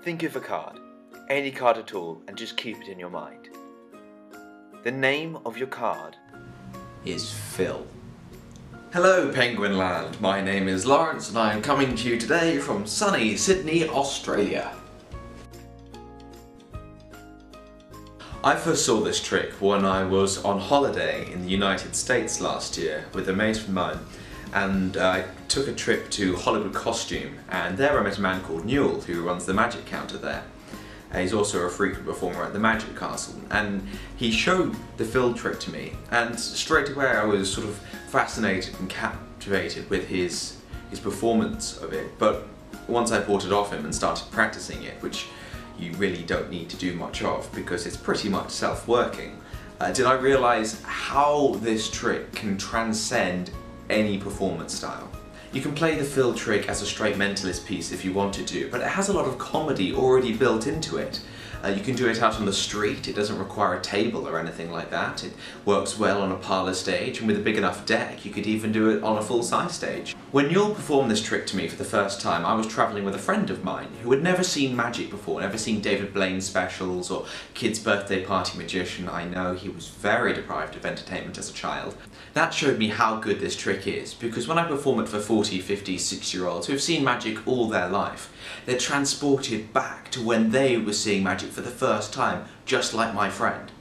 Think of a card, any card at all, and just keep it in your mind. The name of your card is Phil. Hello Penguin Land, my name is Lawrence and I am coming to you today from sunny Sydney, Australia. I first saw this trick when I was on holiday in the United States last year with a mate of mine, and I took a trip to Hollywood Costume, and there I met a man called Newell who runs the magic counter there. He's also a frequent performer at the Magic Castle, and he showed the Phil trick to me, and straight away I was sort of fascinated and captivated with his performance of it. But once I bought it off him and started practicing it, which you really don't need to do much of because it's pretty much self-working, did I realise how this trick can transcend any performance style. You can play the Phil trick as a straight mentalist piece if you wanted to, but it has a lot of comedy already built into it. You can do it out on the street, it doesn't require a table or anything like that. It works well on a parlour stage, and with a big enough deck you could even do it on a full-size stage. When Newell performed this trick to me for the first time, I was travelling with a friend of mine who had never seen magic before, never seen David Blaine specials or Kid's Birthday Party Magician. I know he was very deprived of entertainment as a child. That showed me how good this trick is, because when I perform it for 40, 50, 60-year-olds who have seen magic all their life, they're transported back to when they were seeing magic for the first time, just like my friend.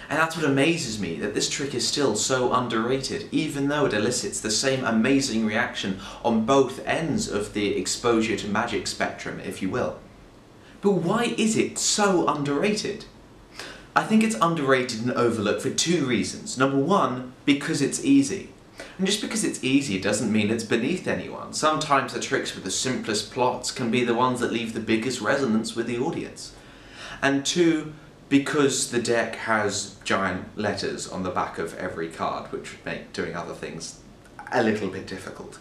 And that's what amazes me, that this trick is still so underrated, even though it elicits the same amazing reaction on both ends of the exposure to magic spectrum, if you will. But why is it so underrated? I think it's underrated and overlooked for two reasons. Number one, because it's easy. And just because it's easy doesn't mean it's beneath anyone. Sometimes the tricks with the simplest plots can be the ones that leave the biggest resonance with the audience. And two, because the deck has giant letters on the back of every card, which would make doing other things a little bit difficult.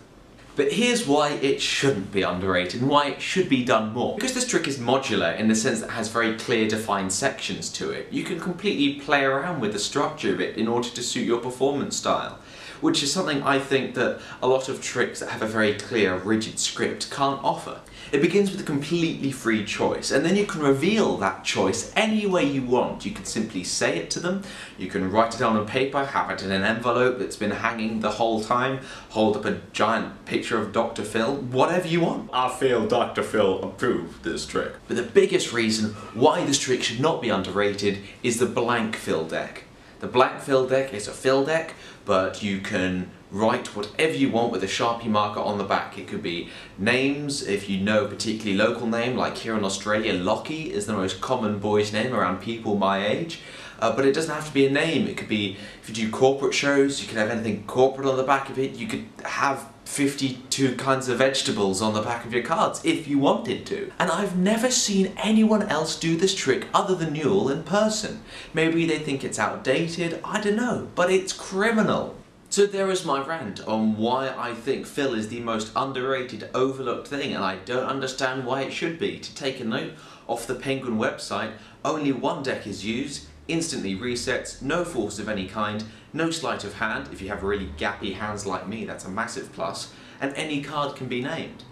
But here's why it shouldn't be underrated and why it should be done more. Because this trick is modular in the sense that it has very clear defined sections to it, you can completely play around with the structure of it in order to suit your performance style, which is something I think that a lot of tricks that have a very clear, rigid script can't offer. It begins with a completely free choice, and then you can reveal that choice any way you want. You can simply say it to them, you can write it down on paper, have it in an envelope that's been hanging the whole time, hold up a giant picture of Dr. Phil, whatever you want. I feel Dr. Phil approved this trick. But the biggest reason why this trick should not be underrated is the blank Phil deck. The blank Phil deck is a Phil deck, but you can write whatever you want with a Sharpie marker on the back. It could be names, if you know a particularly local name, like here in Australia, Lockie is the most common boy's name around people my age. But it doesn't have to be a name. It could be, if you do corporate shows, you can have anything corporate on the back of it. You could have 52 kinds of vegetables on the back of your cards if you wanted to. And I've never seen anyone else do this trick other than Newell in person. Maybe they think it's outdated, I don't know, but it's criminal. So there is my rant on why I think Phil is the most underrated, overlooked thing, and I don't understand why it should be. To take a note, off the Penguin website, only one deck is used, instantly resets, no force of any kind, no sleight of hand. If you have really gappy hands like me, that's a massive plus, and any card can be named.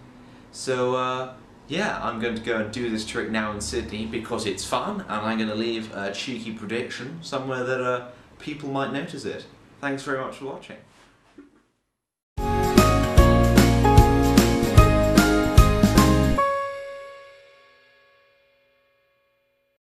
So yeah, I'm going to go and do this trick now in Sydney because it's fun, and I'm going to leave a cheeky prediction somewhere that people might notice it. Thanks very much for watching.